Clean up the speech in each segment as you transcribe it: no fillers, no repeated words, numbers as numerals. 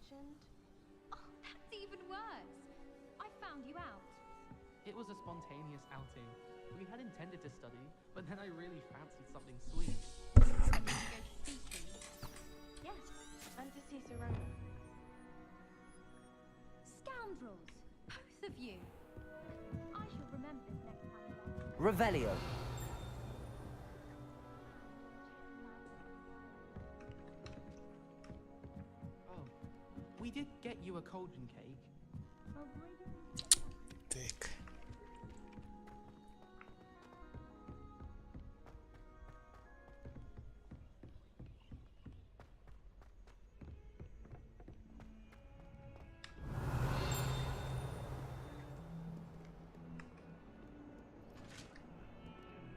mentioned? Oh, that's even worse. I found you out. It was a spontaneous outing. We had intended to study, but then I really fancied something sweet. Something to go see to. Yes, and to see Serona. Scoundrels, both of you. I shall remember this next time around. Revelio. Oh, we did get you a cauldron cake. Так.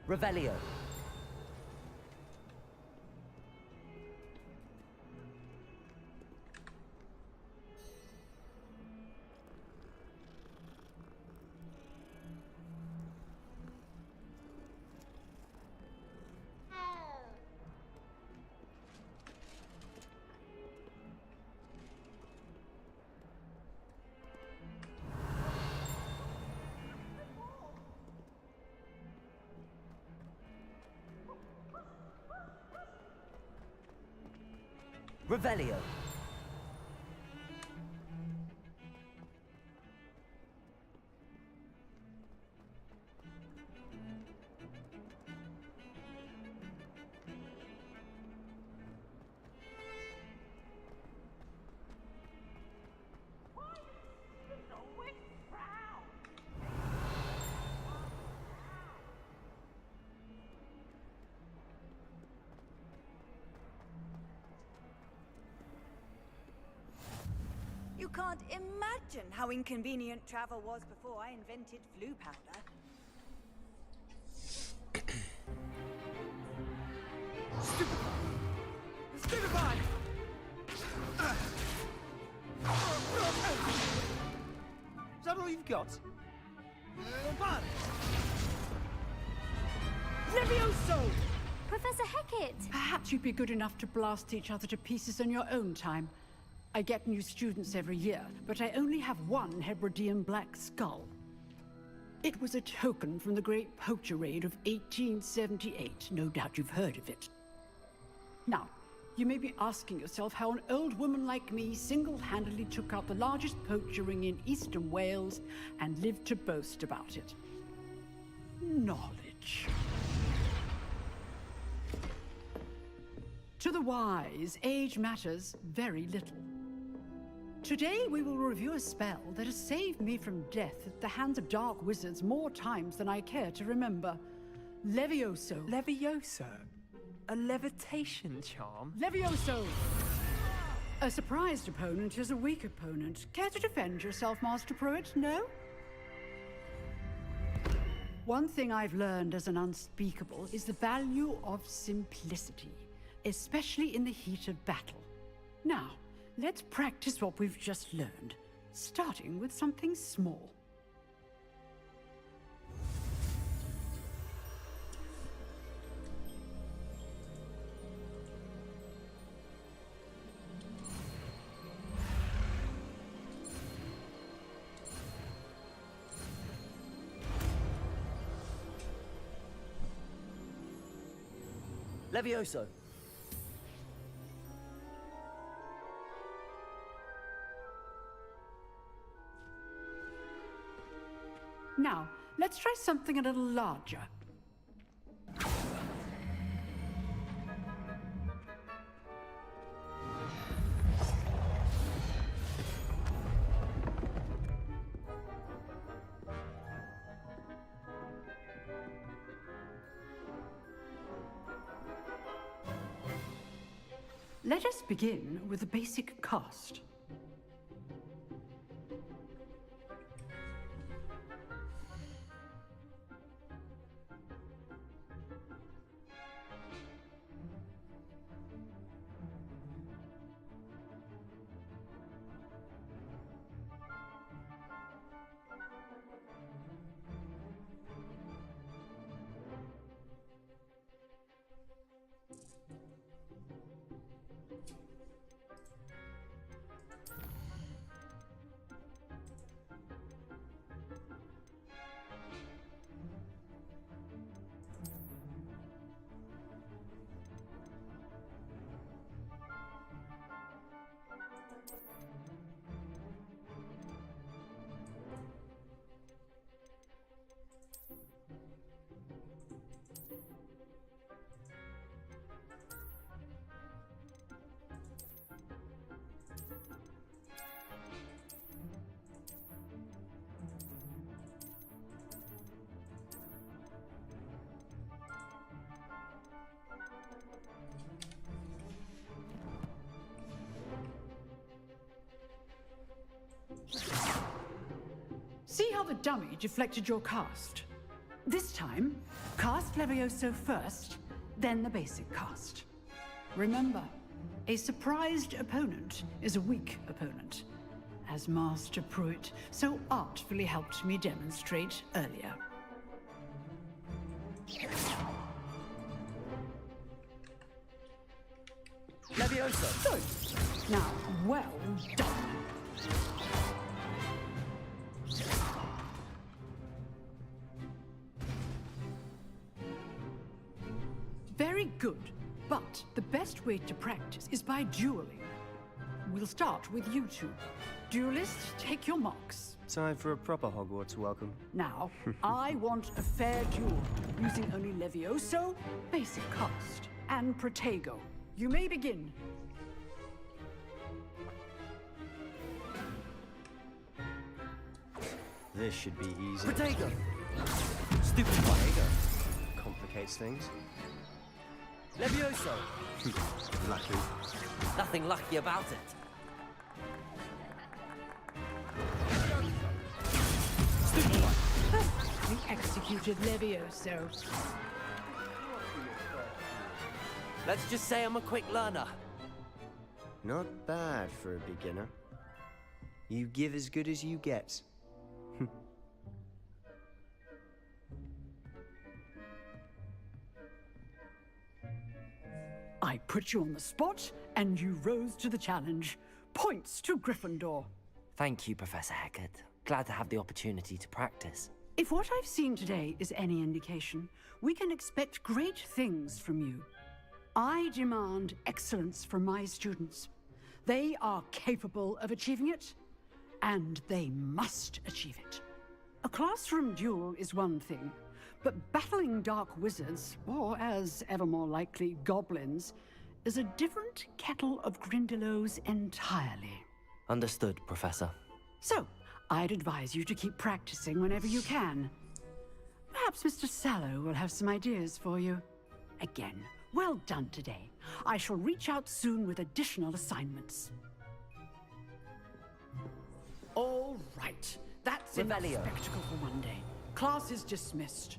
Revelio. Revelio. You can't imagine how inconvenient travel was before I invented flu powder. Stupefy! Is that all you've got? Fun! Levioso! Professor Hecat! Perhaps you'd be good enough to blast each other to pieces in your own time. I get new students every year, but I only have one Hebridean black skull. It was a token from the Great Poacher Raid of 1878. No doubt you've heard of it. Now, you may be asking yourself how an old woman like me single-handedly took out the largest poacher ring in eastern Wales and lived to boast about it. Knowledge. To the wise, age matters very little. Today we will review a spell that has saved me from death at the hands of dark wizards more times than I care to remember. Levioso. Levioso? A levitation charm? Levioso! A surprised opponent is a weak opponent. Care to defend yourself, Master Pruitt? No? One thing I've learned as an unspeakable is the value of simplicity, especially in the heat of battle. Now, let's practice what we've just learned, starting with something small. Levioso. Now, let's try something a little larger. Let us begin with the basic cast. See how the dummy deflected your cast? This time, cast Levioso first, then the basic cast. Remember, a surprised opponent is a weak opponent, as Master Pruitt so artfully helped me demonstrate earlier. Levioso! Good. Now, well done. Very good, but the best way to practice is by dueling. We'll start with you two. Duelists, take your marks. Time for a proper Hogwarts welcome. Now, I want a fair duel, using only Levioso, basic cast, and Protego. You may begin. This should be easy. Protego! Stupid one. Complicates things. Levioso! Lucky. Nothing lucky about it. Stupid one. We executed Levioso. Let's just say I'm a quick learner. Not bad for a beginner. You give as good as you get. I put you on the spot, and you rose to the challenge. Points to Gryffindor. Thank you, Professor Hecat. Glad to have the opportunity to practice. If what I've seen today is any indication, we can expect great things from you. I demand excellence from my students. They are capable of achieving it, and they must achieve it. A classroom duel is one thing, but battling dark wizards, or as ever more likely, goblins, is a different kettle of Grindylows entirely. Understood, Professor. So, I'd advise you to keep practicing whenever you can. Perhaps Mr. Sallow will have some ideas for you. Again, well done today. I shall reach out soon with additional assignments. All right. That's enough Revelio. spectacle for one day. Class is dismissed.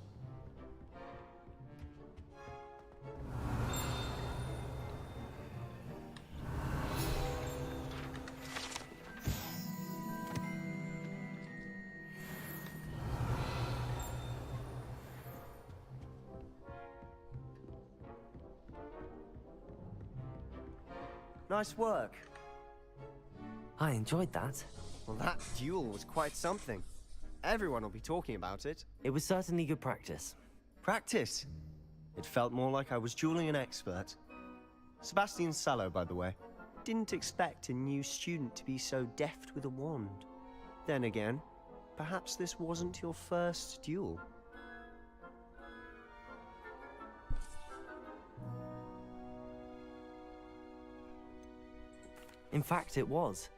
Nice work. I enjoyed that. Well, that duel was quite something. Everyone will be talking about it. It was certainly good practice. Practice. It felt more like I was dueling an expert. Sebastian Sallow, by the way. Didn't expect a new student to be so deft with a wand. Then again, perhaps this wasn't your first duel. In fact, it was.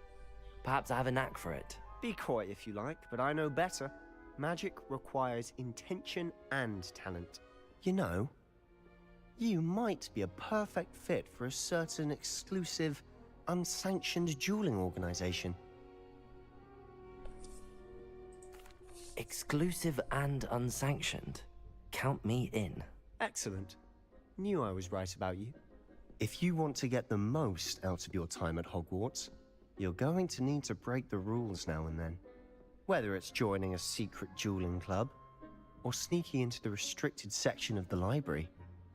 Perhaps I have a knack for it. Be coy if you like, but I know better. Magic requires intention and talent. You know, you might be a perfect fit for a certain exclusive, unsanctioned dueling organization. Exclusive and unsanctioned. Count me in. Excellent. Knew I was right about you. If you want to get the most out of your time at Hogwarts, you're going to need to break the rules now and then. Whether it's joining a secret dueling club, or sneaking into the restricted section of the library,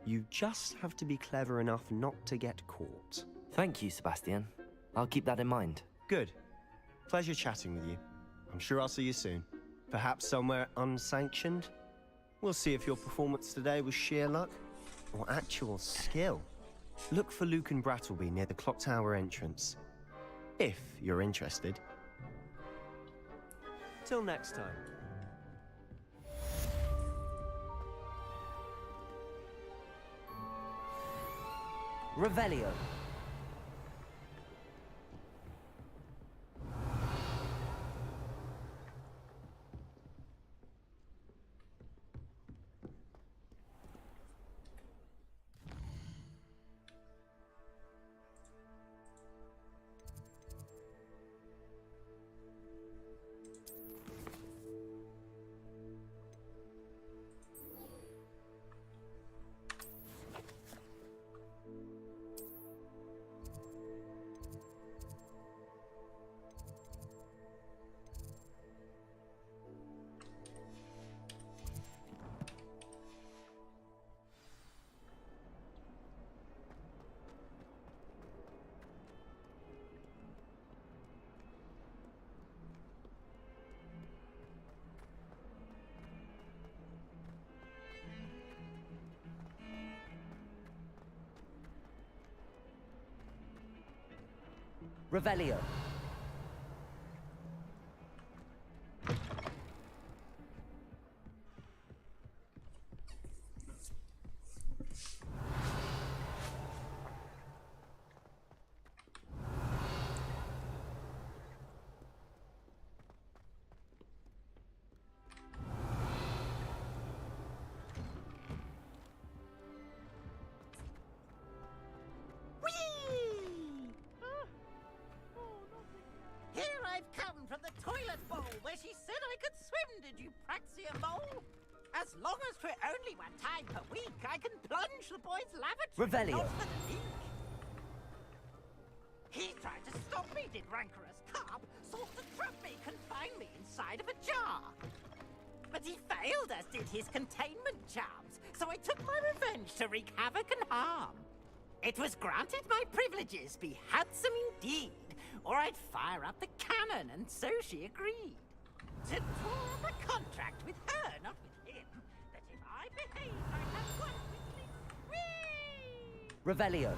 you just have to be clever enough not to get caught. Thank you, Sebastian. I'll keep that in mind. Good. Pleasure chatting with you. I'm sure I'll see you soon. Perhaps somewhere unsanctioned? We'll see if your performance today was sheer luck, or actual skill. Look for Luke and Brattleby near the clock tower entrance. If you're interested. Till next time. Revelio. Revelio. Here I've come from the toilet bowl where she said I could swim, did you praxia mole? As long as for only one time per week, I can plunge the boy's lavatory. Revelio. Not for the leak. He tried to stop me, did rancorous carp, sought to trap me, confine me inside of a jar. But he failed, as did his containment charms, so I took my revenge to wreak havoc and harm. It was granted my privileges be handsome indeed, or I'd fire up the cannon, and so she agreed. To draw up a contract with her, not with him, that if I behaved, I'd have one with me. Whee! Revelio.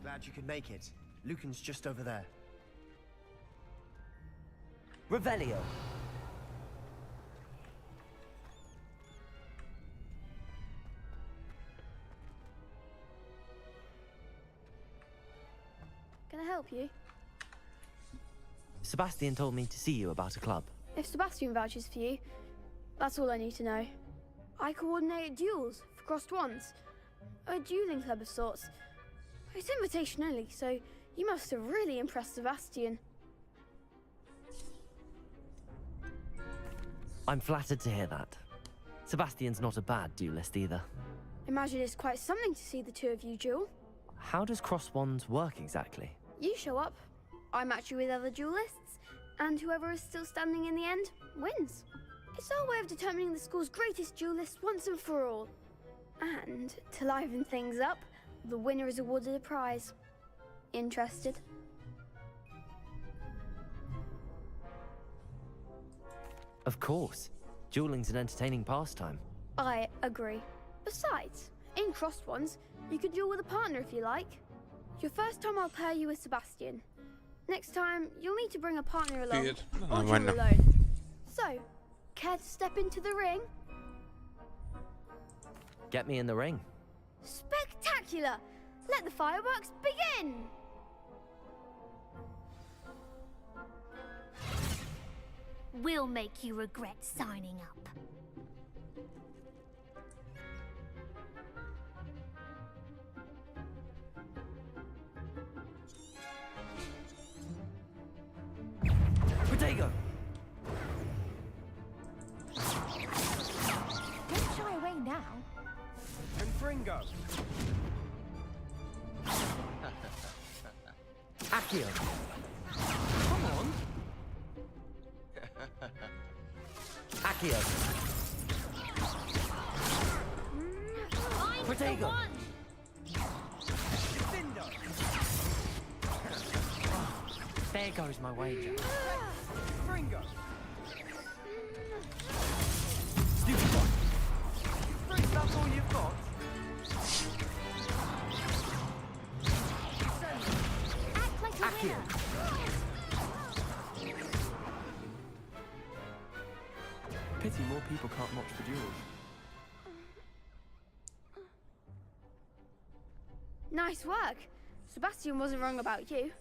Glad you could make it. Lucan's just over there. Revelio. Can I help you? Sebastian told me to see you about a club. If Sebastian vouches for you, that's all I need to know. I coordinate duels for crossed wands. A dueling club of sorts. It's invitation only, so you must have really impressed Sebastian. I'm flattered to hear that. Sebastian's not a bad duelist either. Imagine it's quite something to see the two of you duel. How does cross wands work exactly? You show up, I match you with other duelists, and whoever is still standing in the end wins. It's our way of determining the school's greatest duelist once and for all. And to liven things up, the winner is awarded a prize. Interested? Of course. Dueling's an entertaining pastime. I agree. Besides, in crossed ones, you could duel with a partner if you like. Your first time I'll pair you with Sebastian. Next time, you'll need to bring a partner along. Weird. Or duel Bueno. alone. So, care to step into the ring? Get me in the ring. Spectacular! Let the fireworks begin! We'll make you regret signing up. Protego! Don't shy away now. And Fringo. Accio! Come on. Accio! Protego! There goes my wager. Fringo. Stupid one! You think that's all you've got? Act like a Accio! winner. Pity more people can't watch the duels. Nice work. Sebastian wasn't wrong about you.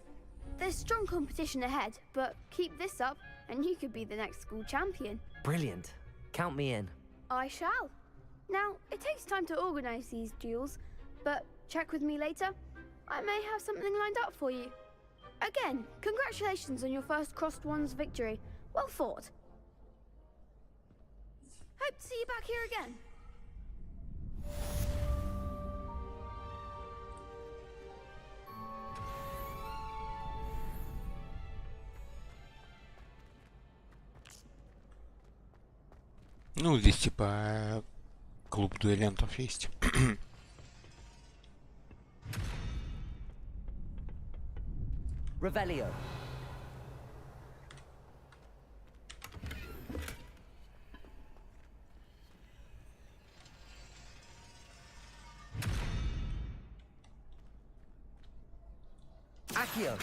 There's strong competition ahead, but keep this up and you could be the next school champion. Brilliant. Count me in. I shall. Now, it takes time to organise these duels, but check with me later. I may have something lined up for you. Again, congratulations on your first Crossed Wands victory. Well fought. Hope to see you back here again. Ну, здесь типа клуб дуэлянтов есть. Revelio. Accio.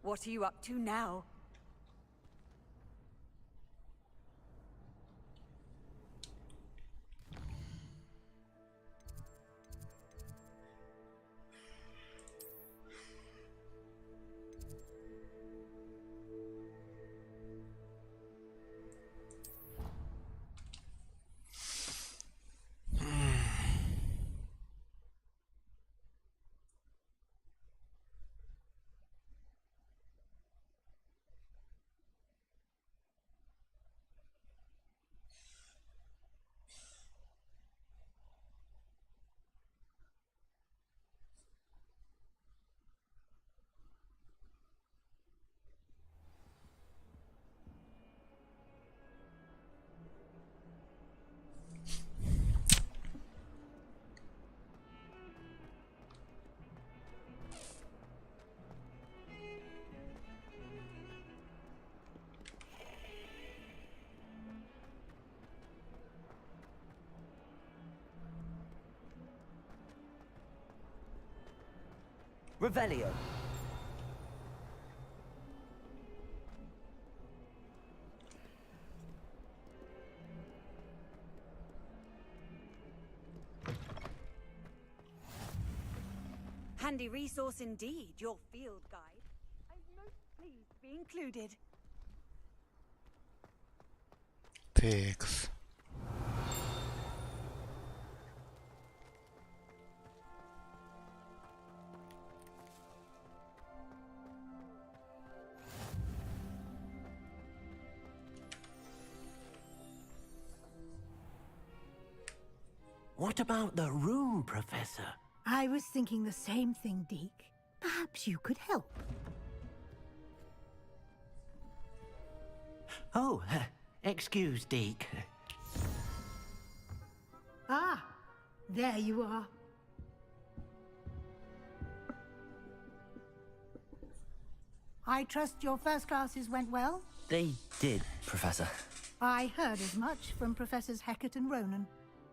What are you up to now? Revelio. Handy resource indeed, your field guide. I'm most pleased to be included. Текс. What about the room, Professor? I was thinking the same thing, Deke. Perhaps you could help. Oh, excuse, Deke. Ah, there you are. I trust your first classes went well? They did, Professor. I heard as much from Professors Hecat and Ronan.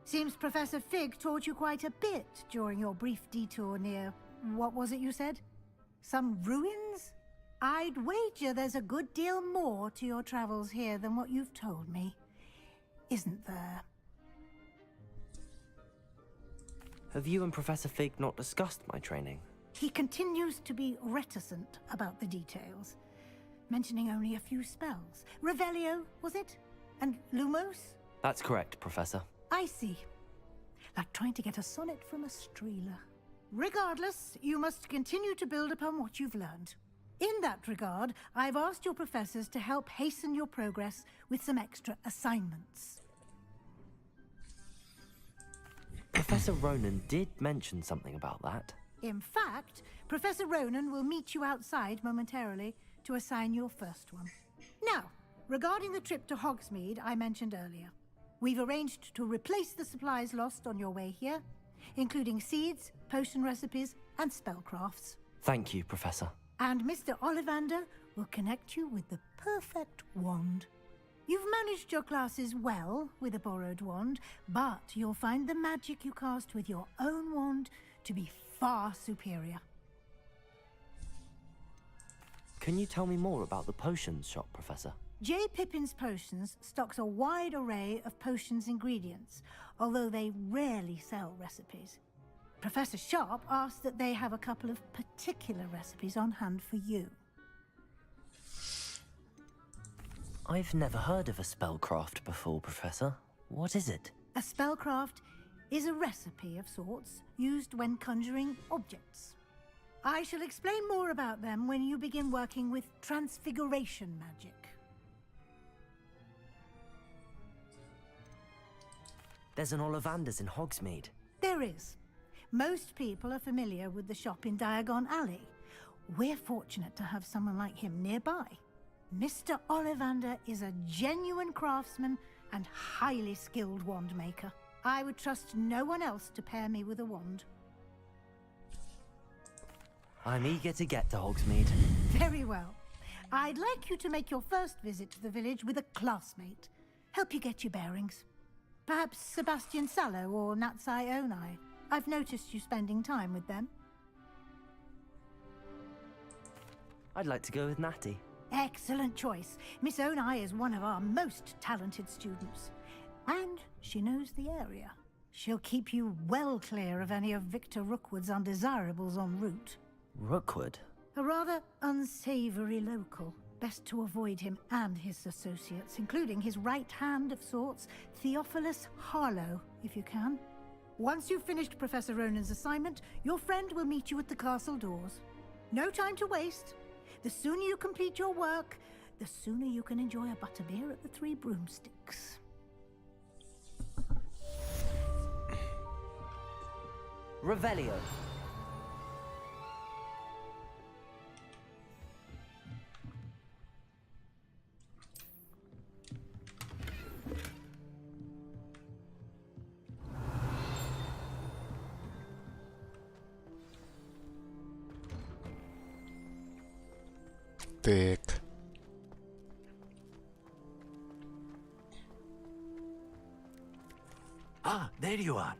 Seems Professor Fig taught you quite a bit during your brief detour near... what was it you said? Some ruins? I'd wager there's a good deal more to your travels here than what you've told me. Isn't there? Have you and Professor Fig not discussed my training? He continues to be reticent about the details, mentioning only a few spells. Revelio, was it? And Lumos? That's correct, Professor. I see. Like trying to get a sonnet from a streeler. Regardless, you must continue to build upon what you've learned. In that regard, I've asked your professors to help hasten your progress with some extra assignments. Professor Ronan did mention something about that. In fact, Professor Ronan will meet you outside momentarily to assign your first one. Now, regarding the trip to Hogsmeade I mentioned earlier, we've arranged to replace the supplies lost on your way here, including seeds, potion recipes, and spellcrafts. Thank you, Professor. And Mr. Ollivander will connect you with the perfect wand. You've managed your classes well with a borrowed wand, but you'll find the magic you cast with your own wand to be far superior. Can you tell me more about the potions shop, Professor? J. Pippin's Potions stocks a wide array of potions ingredients, although they rarely sell recipes. Professor Sharp asked that they have a couple of particular recipes on hand for you. I've never heard of a spellcraft before, Professor. What is it? A spellcraft is a recipe of sorts used when conjuring objects. I shall explain more about them when you begin working with transfiguration magic. There's an Ollivander's in Hogsmeade. There is. Most people are familiar with the shop in Diagon Alley. We're fortunate to have someone like him nearby. Mr. Ollivander is a genuine craftsman and highly skilled wand maker. I would trust no one else to pair me with a wand. I'm eager to get to Hogsmeade. Very well. I'd like you to make your first visit to the village with a classmate. Help you get your bearings. Perhaps Sebastian Sallow or Natsai Onai. I've noticed you spending time with them. I'd like to go with Natty. Excellent choice. Miss Onai is one of our most talented students. And she knows the area. She'll keep you well clear of any of Victor Rookwood's undesirables en route. Rookwood? A rather unsavory local. Best to avoid him and his associates, including his right hand of sorts, Theophilus Harlow, if you can. Once you've finished Professor Ronan's assignment, your friend will meet you at the castle doors. No time to waste. The sooner you complete your work, the sooner you can enjoy a butterbeer at the Three Broomsticks. Revelio. Так. Ah, there you are.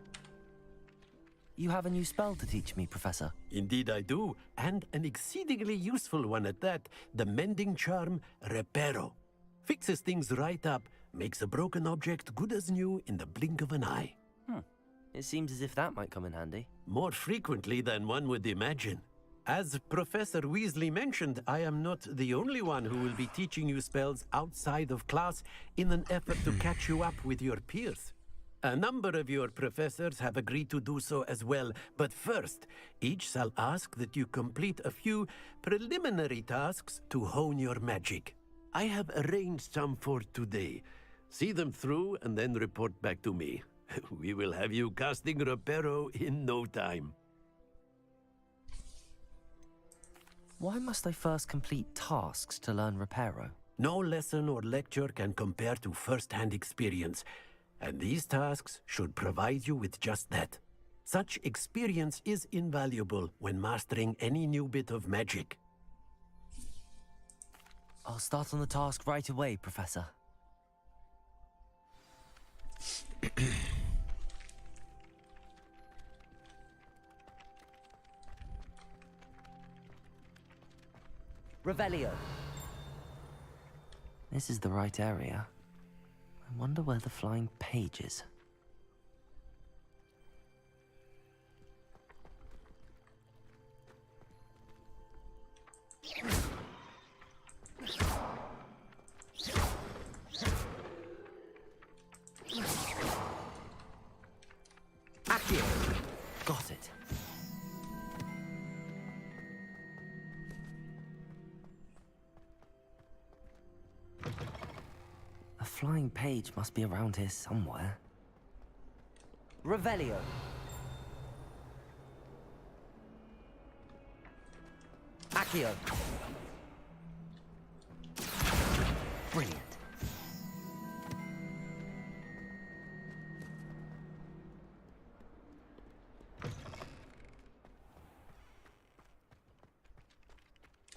You have a new spell to teach me, Professor. Indeed I do, and an exceedingly useful one at that. The mending charm, Reparo. Fixes things right up, makes a broken object good as new in the blink of an eye. It seems as if that might come in handy. More frequently than one would imagine. As Professor Weasley mentioned, I am not the only one who will be teaching you spells outside of class in an effort to catch you up with your peers. A number of your professors have agreed to do so as well, but first, each shall ask that you complete a few preliminary tasks to hone your magic. I have arranged some for today. See them through and then report back to me. We will have you casting Reparo in no time. Why must I first complete tasks to learn Reparo? No lesson or lecture can compare to first-hand experience, and these tasks should provide you with just that. Such experience is invaluable when mastering any new bit of magic. I'll start on the task right away, Professor. Revelio. This is the right area. I wonder where the flying page is. Accio! Got it. A flying page must be around here somewhere. Revelio. Accio. Brilliant.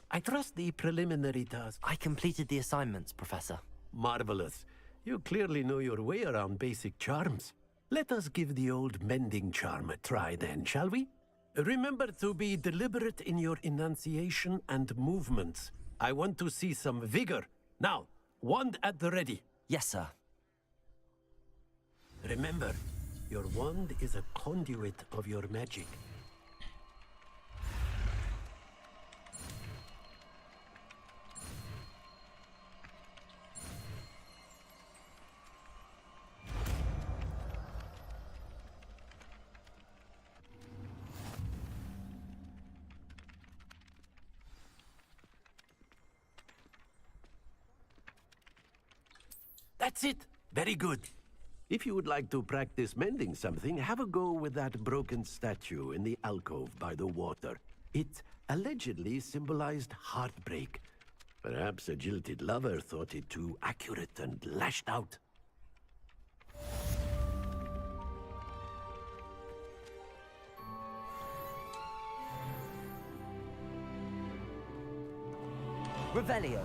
I trust the preliminary task. I completed the assignments, Professor. Marvelous. You clearly know your way around basic charms. Let us give the old mending charm a try then, shall we? Remember to be deliberate in your enunciation and movements. I want to see some vigor. Now, wand at the ready. Yes, sir. Remember, your wand is a conduit of your magic. That's it! Very good. If you would like to practice mending something, have a go with that broken statue in the alcove by the water. It allegedly symbolized heartbreak. Perhaps a jilted lover thought it too accurate and lashed out. Revelio.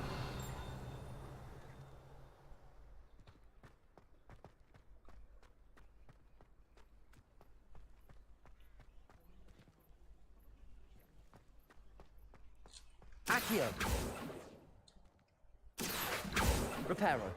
Accio. Reparo.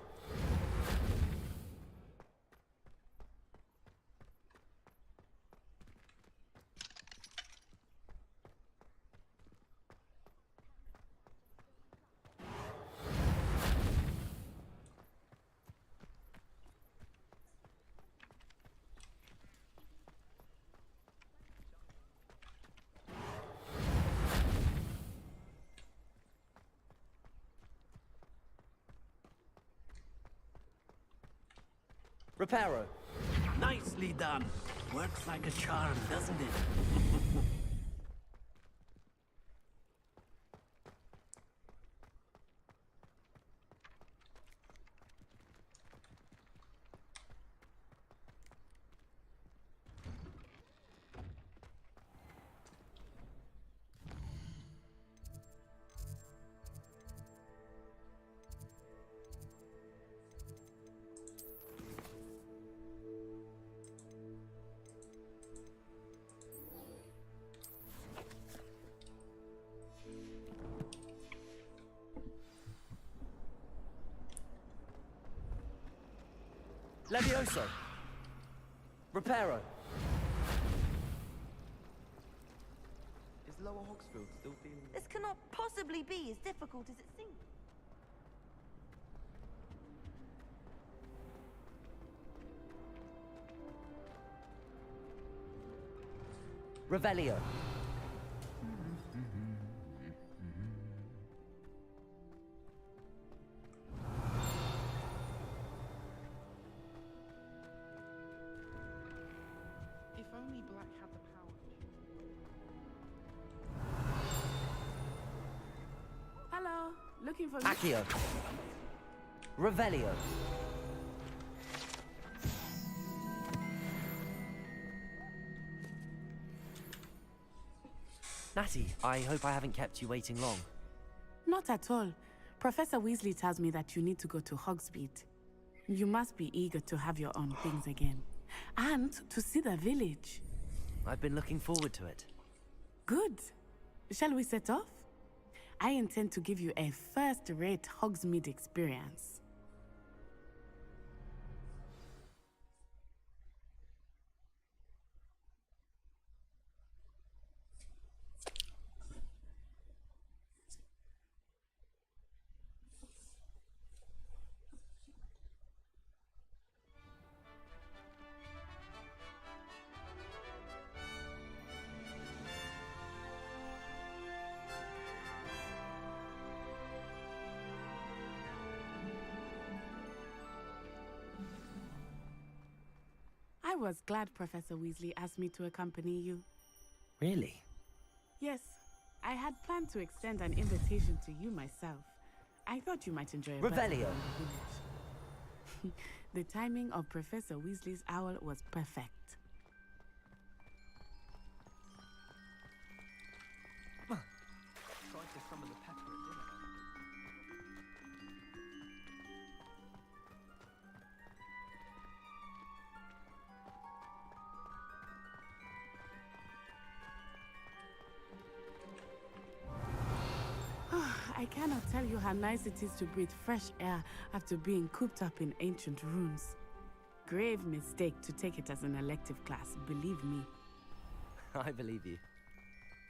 Reparo. Nicely done. Works like a charm, doesn't it? Levioso. Reparo. Is Lower Hogsfield still feeling... This cannot possibly be as difficult as it seems. Revelio. If only Black had the power. Hello, looking for Accio. Revelio. Natty, I hope I haven't kept you waiting long. Not at all. Professor Weasley tells me that you need to go to Hogsmeade. You must be eager to have your own things again. And to see the village. I've been looking forward to it. Good. Shall we set off? I intend to give you a first-rate Hogsmeade experience. I was glad Professor Weasley asked me to accompany you. Really? Yes, I had planned to extend an invitation to you myself. I thought you might enjoy a visit Revelio. from the village. The timing of Professor Weasley's owl was perfect. Tried to summon the pepper at dinner. I cannot tell you how nice it is to breathe fresh air after being cooped up in ancient ruins. Grave mistake to take it as an elective class, believe me. I believe you.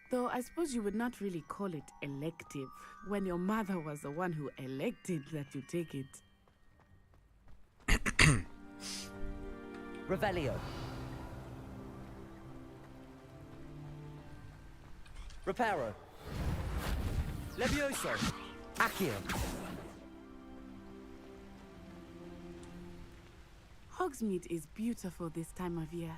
Though I suppose you would not really call it elective when your mother was the one who elected that you take it. Revelio. Reparo. Levioso. Accio. Hogsmeade is beautiful this time of year.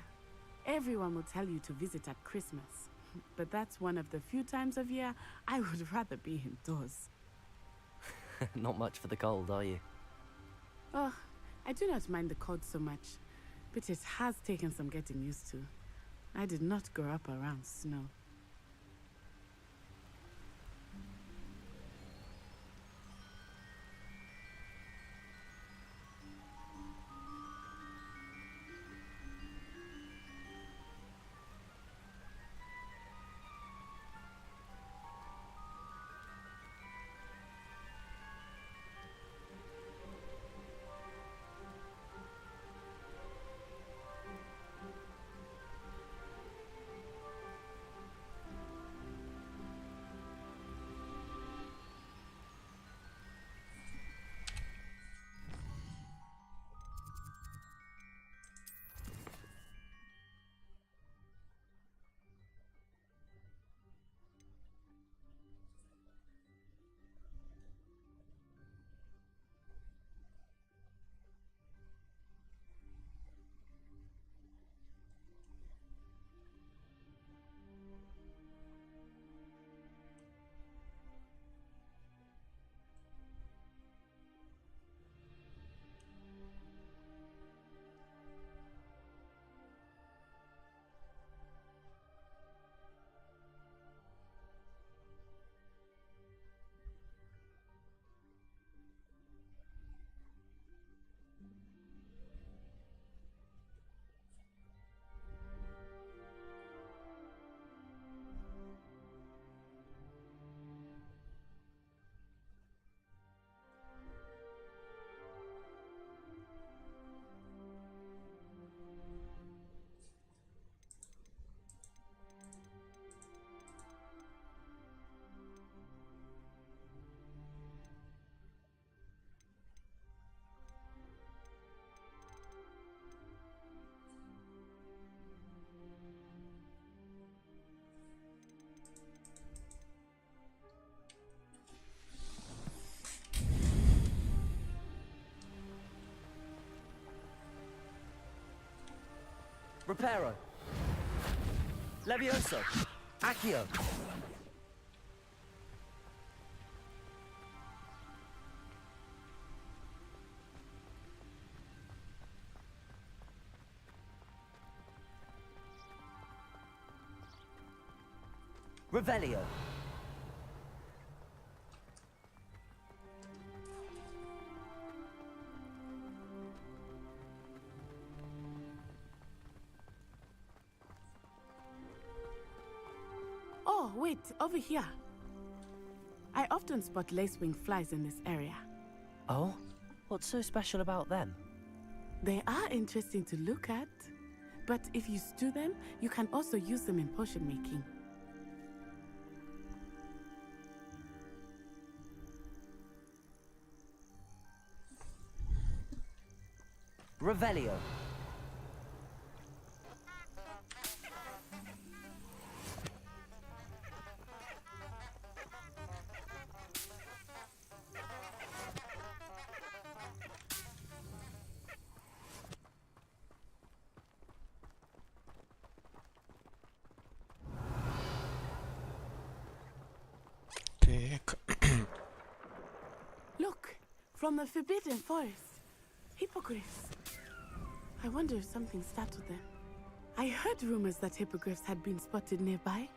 Everyone will tell you to visit at Christmas. But that's one of the few times of year I would rather be indoors. Not much for the cold, are you? Oh, I do not mind the cold so much, but it has taken some getting used to. I did not grow up around snow. Reparo. Levioso. Accio. Revelio. Oh, wait, over here. I often spot lacewing flies in this area. Oh? What's so special about them? They are interesting to look at, but if you stew them, you can also use them in potion making. Revelio. Look, from the Forbidden Forest. Hippogriffs. I wonder if something startled them. I heard rumors that hippogriffs had been spotted nearby.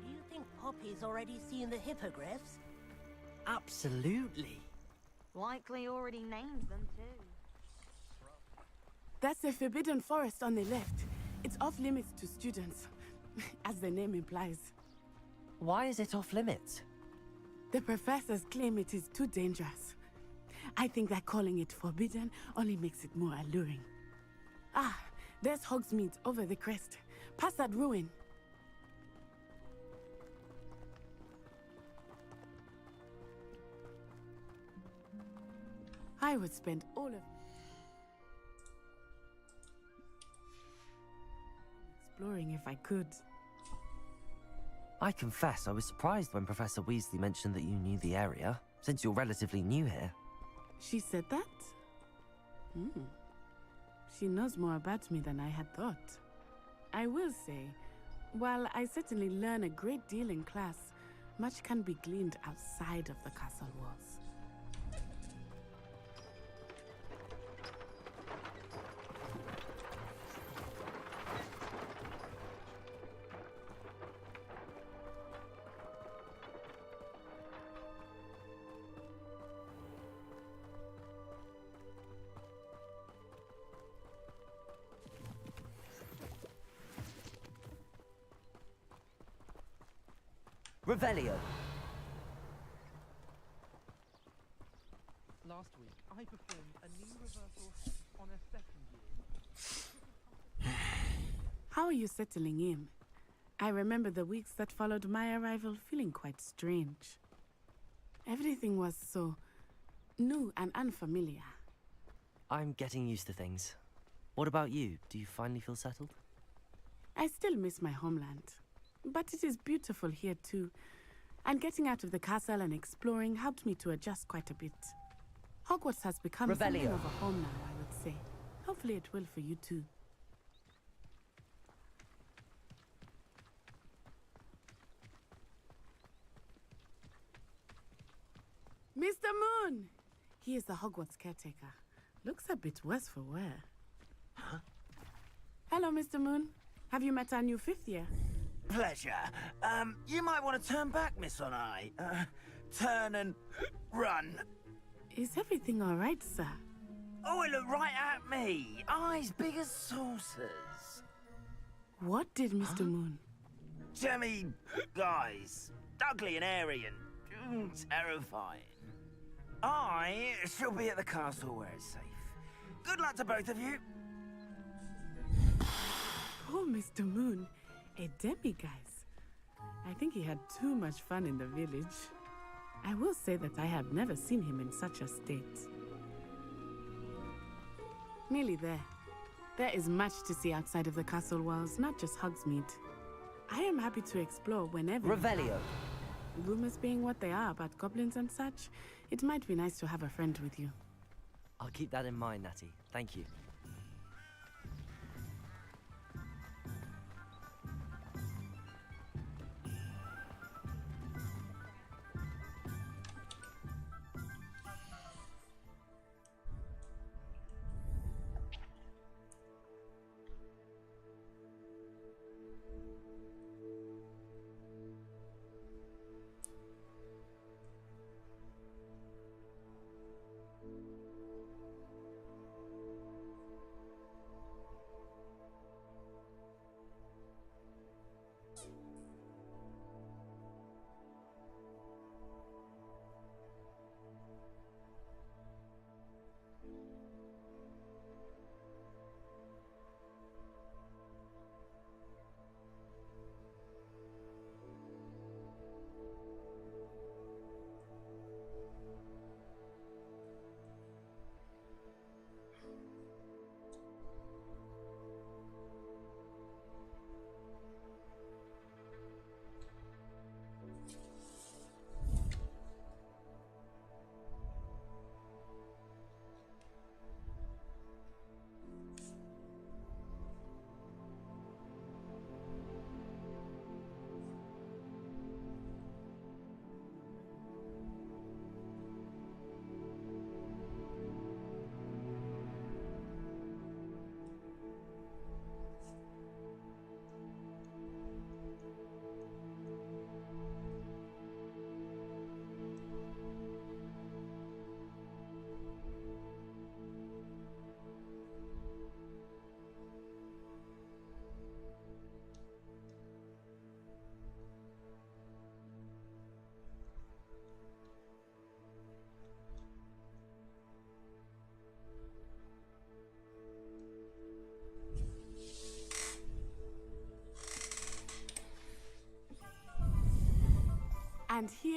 Do you think Poppy's already seen the hippogriffs? Absolutely. Likely already named them too. That's the Forbidden Forest on the left. It's off limits to students, as the name implies. Why is it off limits? The professors claim it is too dangerous. I think that calling it forbidden only makes it more alluring. Ah, there's Hogsmeade over the crest. Past that ruin. I would spend all of exploring if I could. I confess I was surprised when Professor Weasley mentioned that you knew the area, since you're relatively new here. She said that? She knows more about me than I had thought. I will say, while I certainly learn a great deal in class, much can be gleaned outside of the castle walls. Revelio. Last week, I performed a knee reversal on a second year. How are you settling in? I remember the weeks that followed my arrival feeling quite strange. Everything was so new and unfamiliar. I'm getting used to things. What about you? Do you finally feel settled? I still miss my homeland. But it is beautiful here too. And getting out of the castle and exploring helped me to adjust quite a bit. Hogwarts has become something of a home now, I would say. Hopefully it will for you too. Mr. Moon! He is the Hogwarts caretaker. Looks a bit worse for wear. Huh? Hello, Mr. Moon. Have you met our new 5th year? Pleasure. You might want to turn back, Miss Onai. Turn and run. Is everything all right, sir? Oh, it looked right at me. Eyes big as saucers. What did Mr. Moon? Jemmy, guys. Ugly and airy and terrifying. I shall be at the castle where it's safe. Good luck to both of you. Oh, Mr. Moon. A demiguise. I think he had too much fun in the village. I will say that I have never seen him in such a state. Nearly there. There is much to see outside of the castle walls, not just Hogsmeade. I am happy to explore whenever. Revelio. Rumors being what they are about goblins and such, it might be nice to have a friend with you. I'll keep that in mind, Natty. Thank you.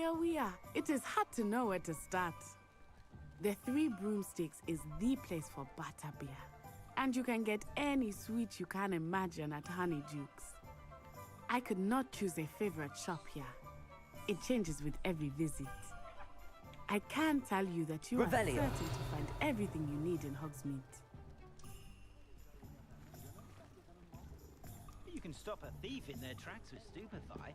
here we are. It is hard to know where to start. The Three Broomsticks is the place for butterbeer. And you can get any sweet you can imagine at Honeyduke's. I could not choose a favorite shop here. It changes with every visit. I can tell you that you are certain to find everything you need in Hogsmeade. You can stop a thief in their tracks with Stupefy.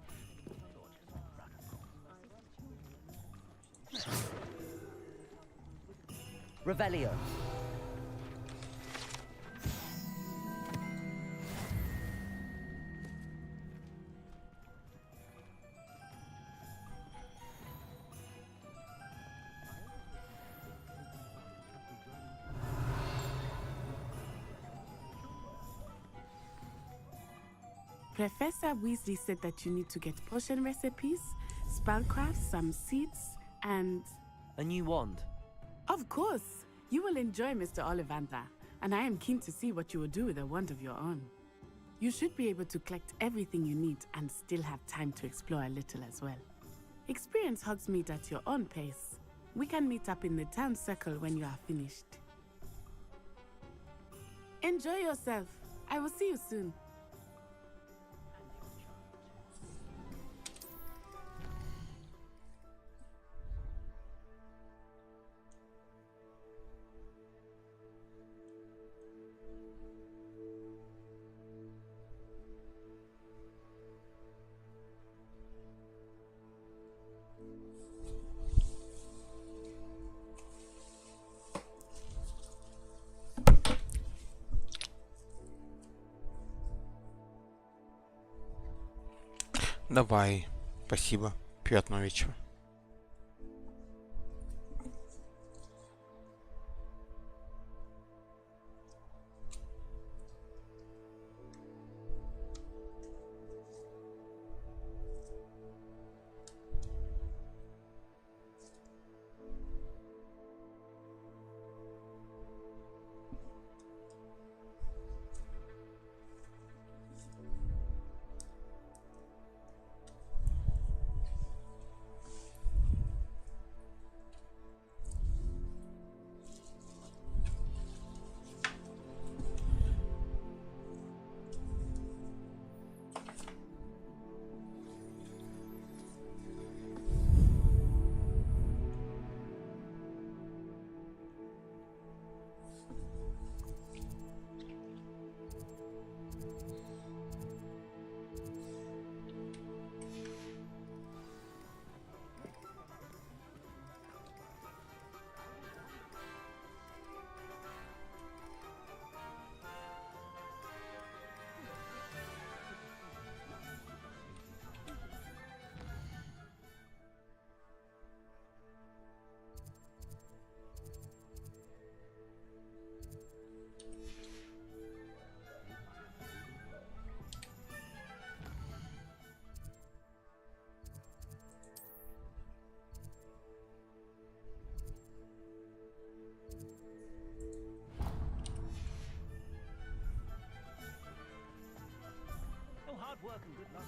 Revelio. Professor Weasley said that you need to get potion recipes, spellcraft, some seeds, and... a new wand. Of course! You will enjoy Mr. Ollivander, and I am keen to see what you will do with a wand of your own. You should be able to collect everything you need and still have time to explore a little as well. Experience Hogsmeade at your own pace. We can meet up in the town circle when you are finished. Enjoy yourself. I will see you soon. Давай. Спасибо. Приятного вечера. Hard work and good luck.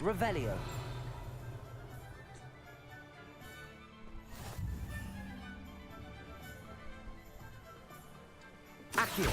Revelio. Accio.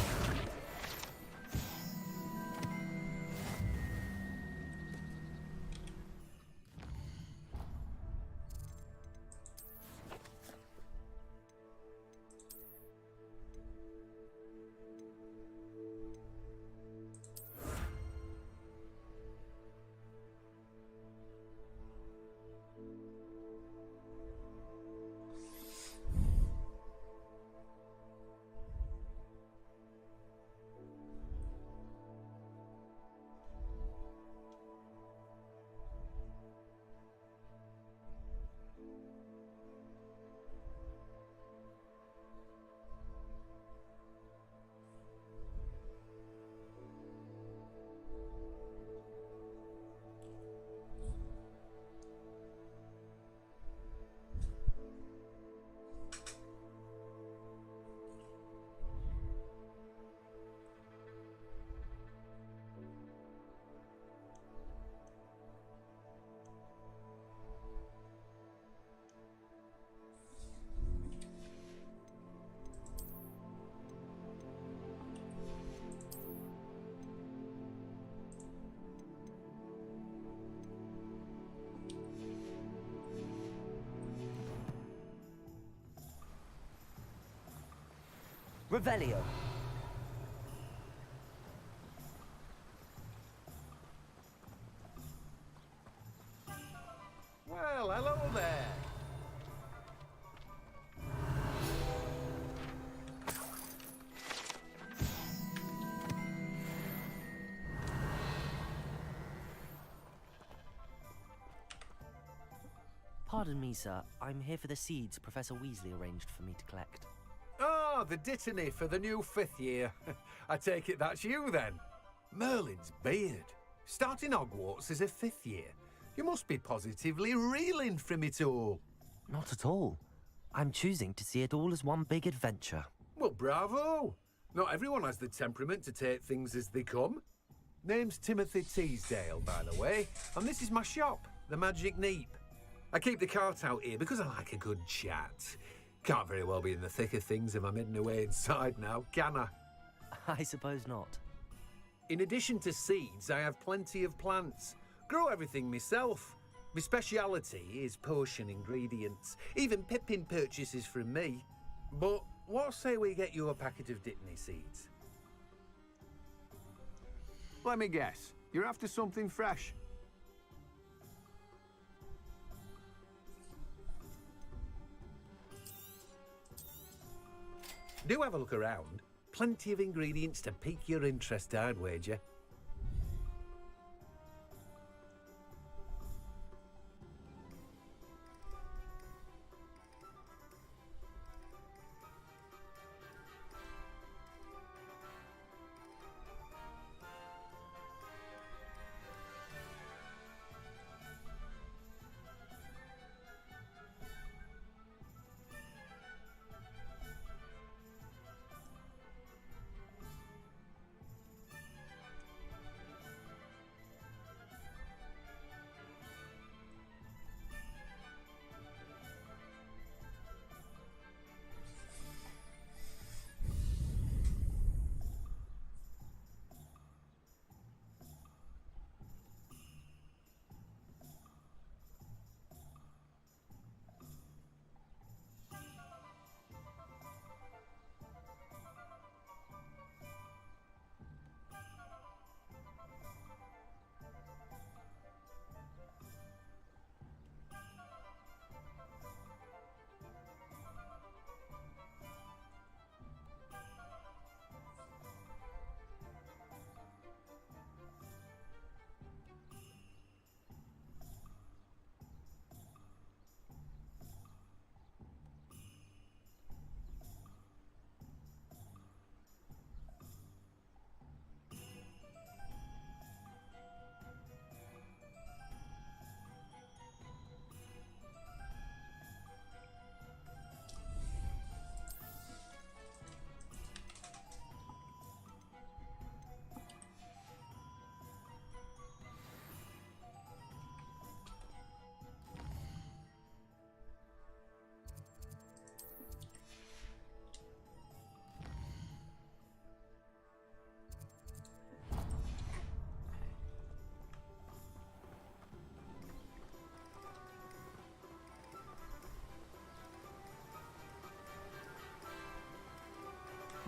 Revelio. Well, hello there. Pardon me, sir. I'm here for the seeds Professor Weasley arranged for me to collect. Ah, the dittany for the new 5th year. I take it that's you then. Merlin's beard. Starting Hogwarts as a 5th year. You must be positively reeling from it all. Not at all. I'm choosing to see it all as one big adventure. Well, bravo. Not everyone has the temperament to take things as they come. Name's Timothy Teasdale, by the way, and this is my shop, the Magic Neep. I keep the cart out here because I like a good chat. Can't very well be in the thick of things if I'm hidden away inside now, can I? I suppose not. In addition to seeds, I have plenty of plants. Grow everything myself. My speciality is potion ingredients. Even Pippin purchases from me. But what say we get you a packet of Dittany seeds? Let me guess. You're after something fresh. Do have a look around. Plenty of ingredients to pique your interest, I'd wager.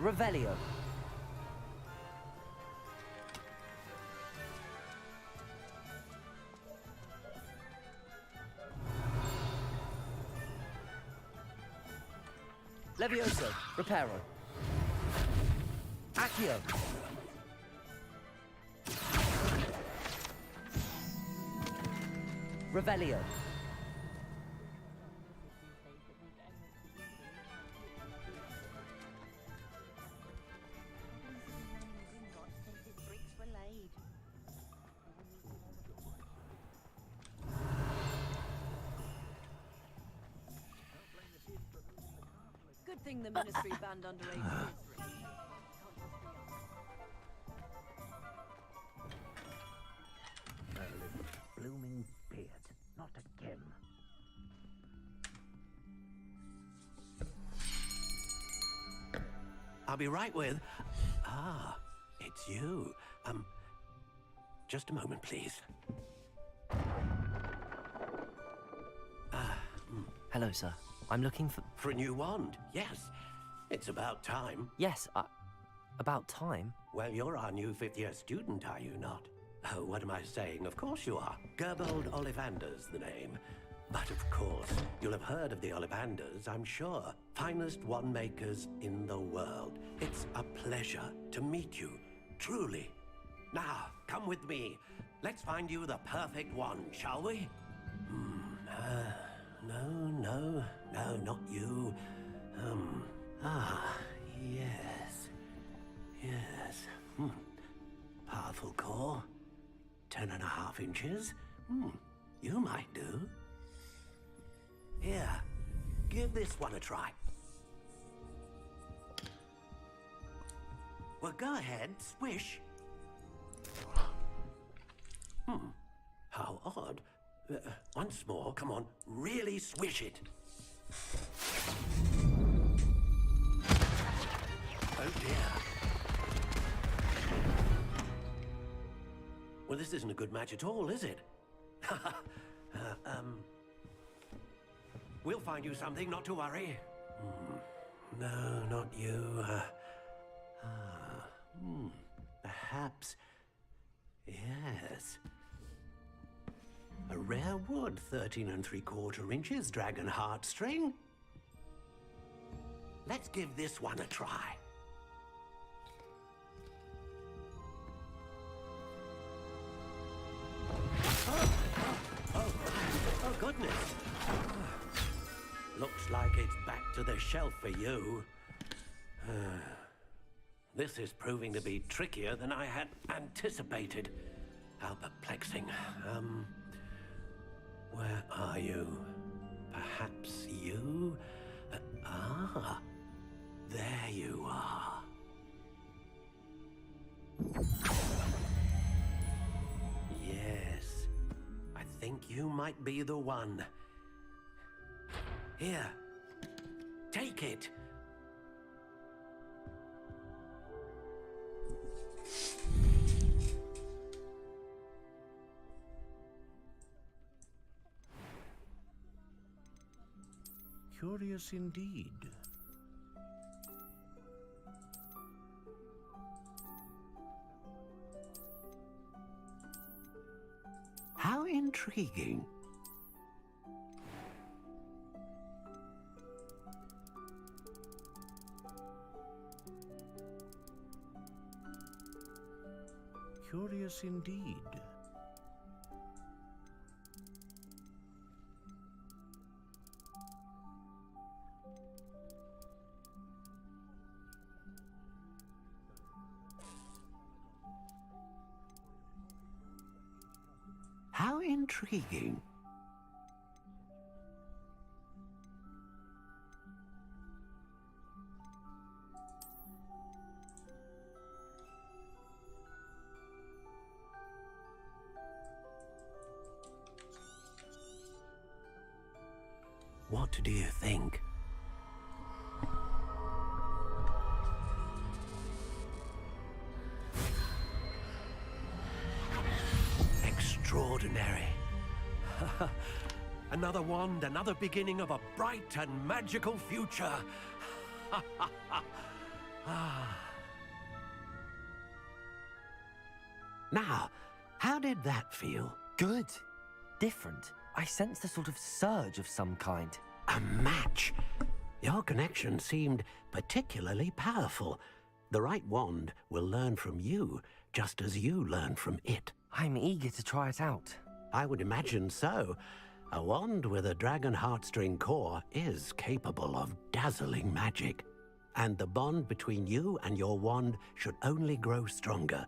Revelio. Levioso. Reparo. Accio. Revelio. Good thing the Ministry banned underage. Blooming beard. Not again. I'll be right with... Ah, it's you. Just a moment, please. Hello, sir. I'm looking for... For a new wand, yes. It's about time. Yes, about time? Well, you're our new fifth-year student, are you not? Oh, what am I saying? Of course you are. Gerbold Ollivander's the name. But of course, you'll have heard of the Ollivanders, I'm sure. Finest wand makers in the world. It's a pleasure to meet you, truly. Now, come with me. Let's find you the perfect wand, shall we? No, not you. Yes. Powerful core. 10.5 inches. You might do. Here, give this one a try. Well, go ahead, swish. How odd. Once more, come on, really swish it. Oh dear. Well, this isn't a good match at all, is it? We'll find you something, not to worry. No, not you. Perhaps... Yes. A rare wood, 13 3/4 inches, dragon heartstring. Let's give this one a try. Oh, goodness. Looks like it's back to the shelf for you. This is proving to be trickier than I had anticipated. How perplexing. Where are you? Perhaps you? There you are. Yes, I think you might be the one. Here, take it. Curious indeed. How intriguing. Curious indeed. How intriguing. What do you think? Extraordinary. Another wand, another beginning of a bright and magical future. Now, how did that feel? Good. Different. I sensed a sort of surge of some kind. A match? Your connection seemed particularly powerful. The right wand will learn from you, just as you learn from it. I'm eager to try it out. I would imagine so. A wand with a dragon heartstring core is capable of dazzling magic. And the bond between you and your wand should only grow stronger.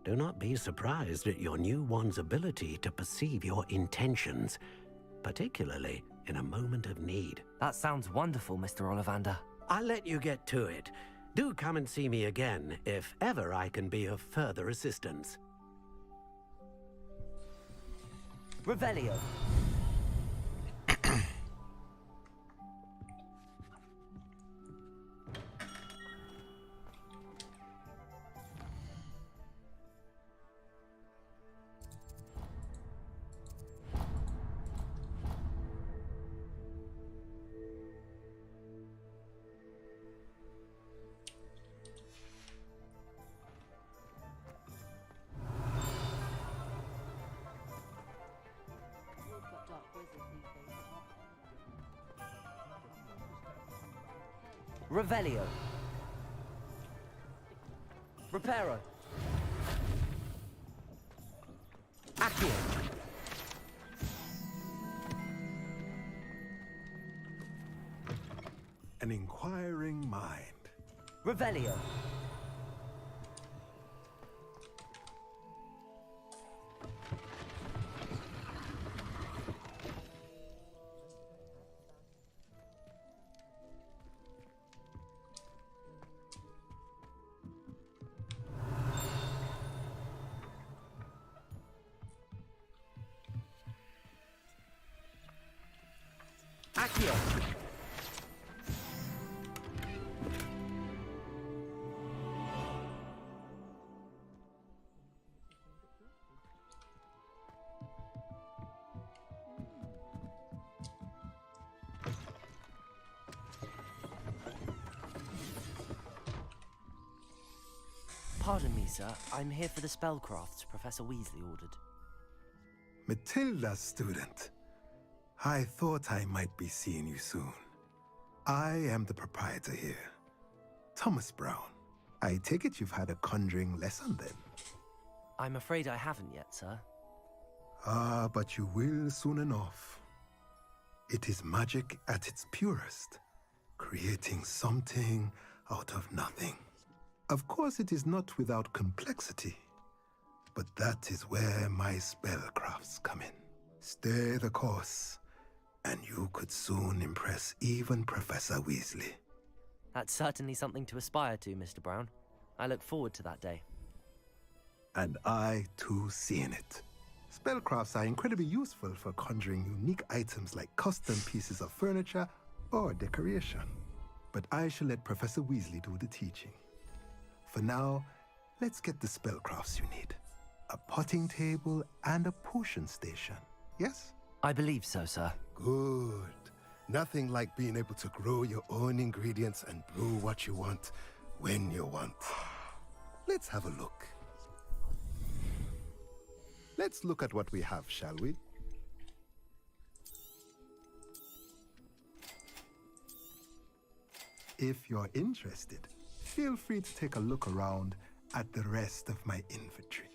Do not be surprised at your new wand's ability to perceive your intentions, particularly in a moment of need. That sounds wonderful, Mr. Ollivander. I'll let you get to it. Do come and see me again if ever I can be of further assistance. Revelio. Revelio. Reparo. Accio. An inquiring mind. Revelio. Accio. Pardon me, sir. I'm here for the spellcrafts Professor Weasley ordered. Matilda's student. I thought I might be seeing you soon. I am the proprietor here, Thomas Brown. I take it you've had a conjuring lesson then? I'm afraid I haven't yet, sir. Ah, but you will soon enough. It is magic at its purest, creating something out of nothing. Of course, it is not without complexity, but that is where my spellcrafts come in. Stay the course, and you could soon impress even Professor Weasley. That's certainly something to aspire to, Mr. Brown. I look forward to that day. And I, too, seeing it. Spellcrafts are incredibly useful for conjuring unique items like custom pieces of furniture or decoration. But I shall let Professor Weasley do the teaching. For now, let's get the spellcrafts you need. A potting table and a potion station, yes? I believe so, sir. Good. Nothing like being able to grow your own ingredients and brew what you want when you want. Let's have a look. Let's look at what we have, shall we? If you're interested, feel free to take a look around at the rest of my inventory.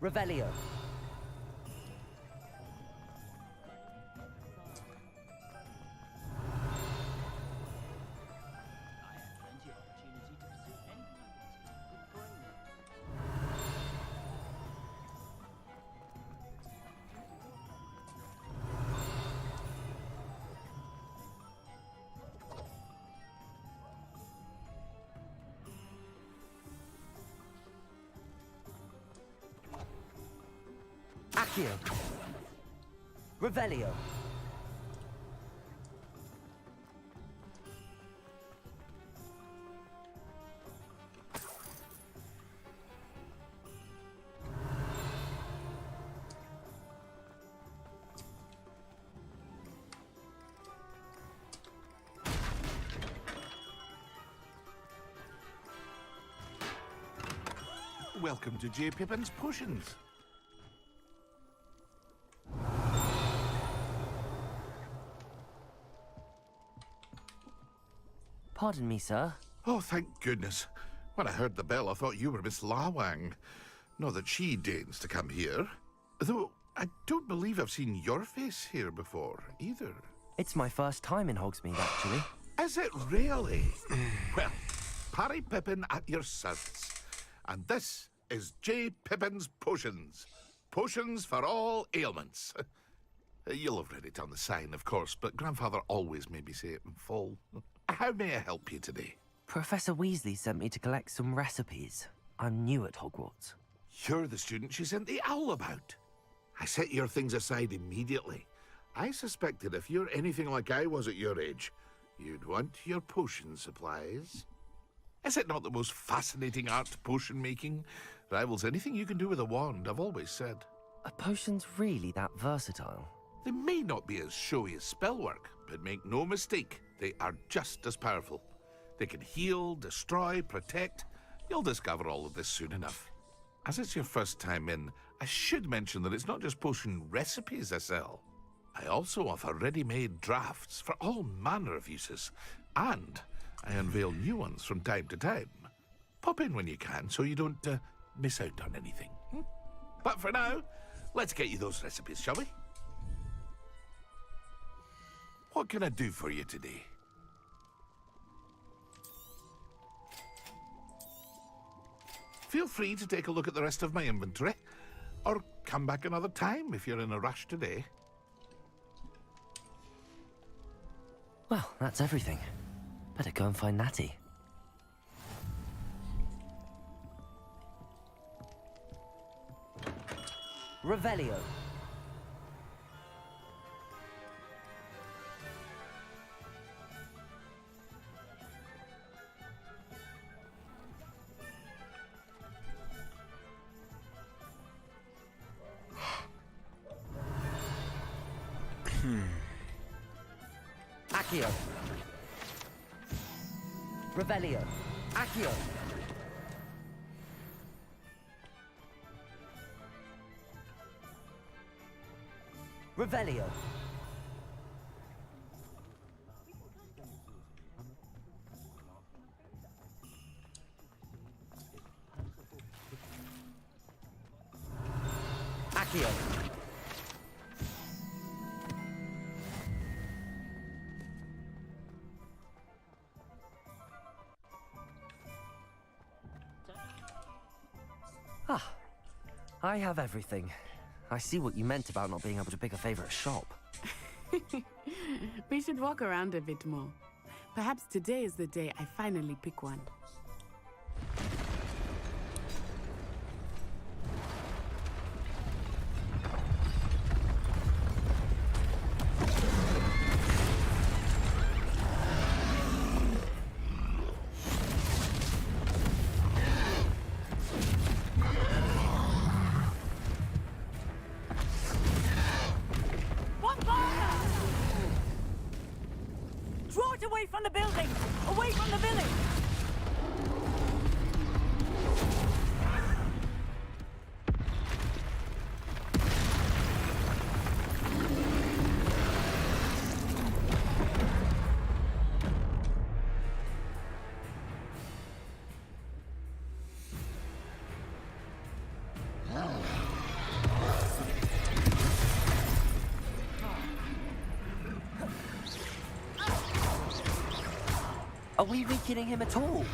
Revelio. Accio. Revelio. Welcome to J. Pippin's Potions. Pardon me, sir. Oh, thank goodness. When I heard the bell, I thought you were Miss Lawang. Not that she deigns to come here. Though, I don't believe I've seen your face here before, either. It's my first time in Hogsmeade, actually. Is it really? Well, Parry Pippin at your service. And this is J. Pippin's Potions. Potions for all ailments. You'll have read it on the sign, of course, but Grandfather always made me say it in full. How may I help you today? Professor Weasley sent me to collect some recipes. I'm new at Hogwarts. You're the student she sent the owl about. I set your things aside immediately. I suspected if you're anything like I was at your age, you'd want your potion supplies. Is it not the most fascinating art, potion making? Rivals anything you can do with a wand, I've always said. Are potions really that versatile? They may not be as showy as spellwork, but make no mistake, they are just as powerful. They can heal, destroy, protect. You'll discover all of this soon enough. As it's your first time in, I should mention that it's not just potion recipes I sell. I also offer ready-made drafts for all manner of uses, and I unveil new ones from time to time. Pop in when you can so you don't miss out on anything. But for now, let's get you those recipes, shall we? What can I do for you today? Feel free to take a look at the rest of my inventory, or come back another time if you're in a rush today. Well, that's everything. Better go and find Natty. Revelio. Accio. Revelio. Accio. Revelio. Accio. Ah, I have everything. I see what you meant about not being able to pick a favorite shop. We should walk around a bit more. Perhaps today is the day I finally pick one. Draw it away from the building! Away from the village! Are we weakening him at all?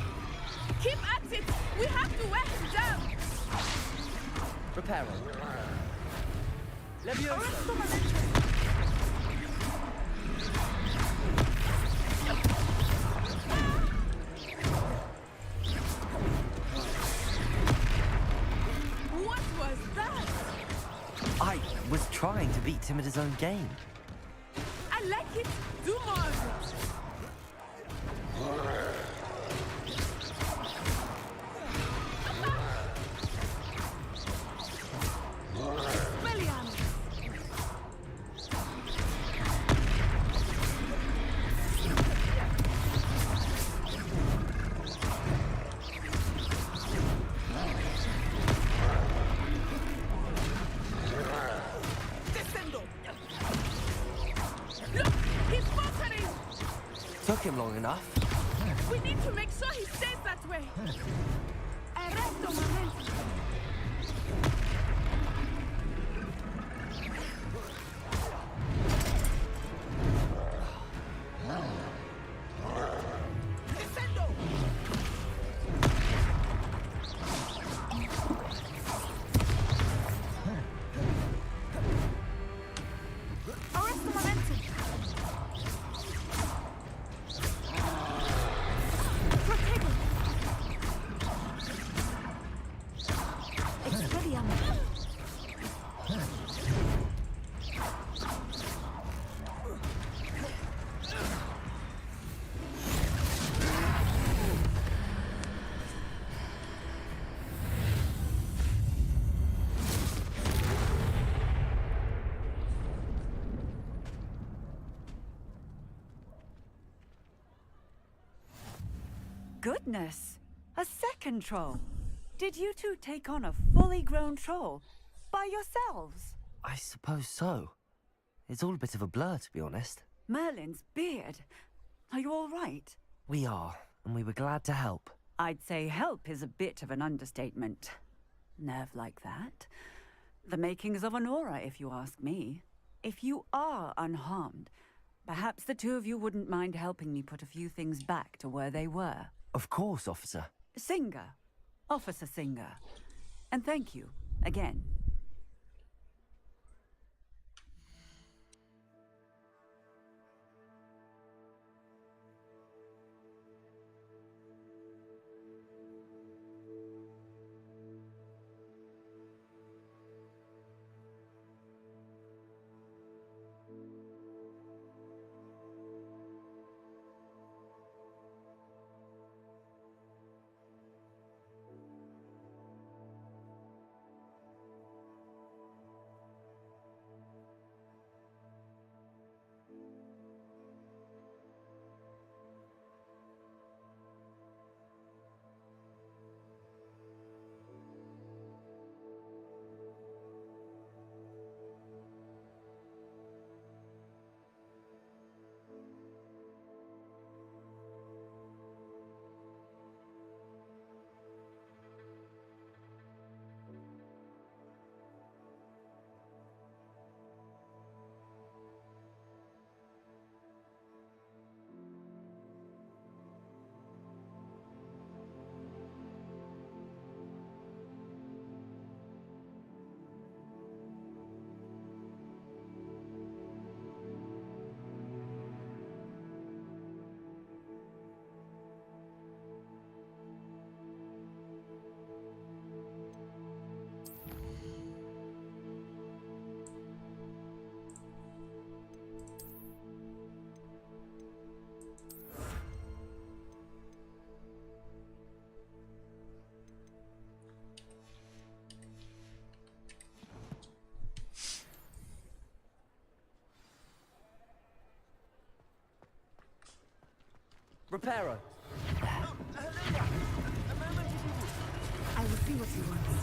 Keep at it! We have to wear him down! Reparo. What was that? I was trying to beat him at his own game. I like it! Do more of it! him long enough. We need to make sure he stays that way. Arresto momento. Goodness! A second troll! Did you two take on a fully grown troll by yourselves? I suppose so. It's all a bit of a blur, to be honest. Merlin's beard. Are you all right? We are, and we were glad to help. I'd say help is a bit of an understatement. Nerve like that. The makings of an aura, if you ask me. If you are unharmed, perhaps the two of you wouldn't mind helping me put a few things back to where they were. Of course, officer. Singer. Officer Singer. And thank you, again. Reparo. I will see what he wants.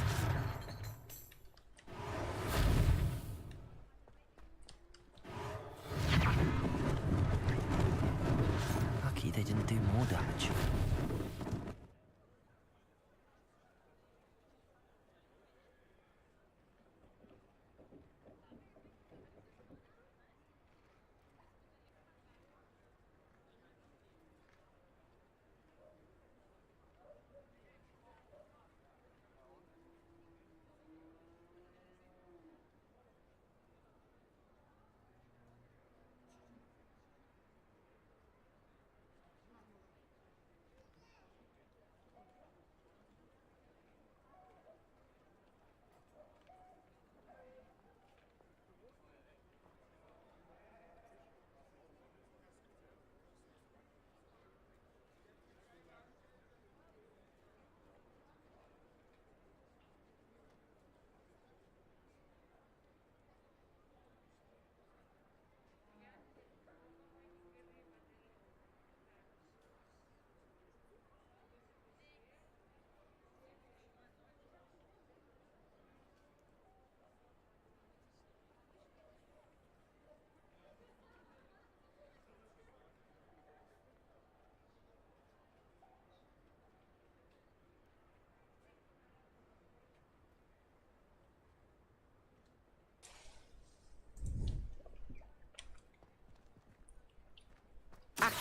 Lucky they didn't do more damage.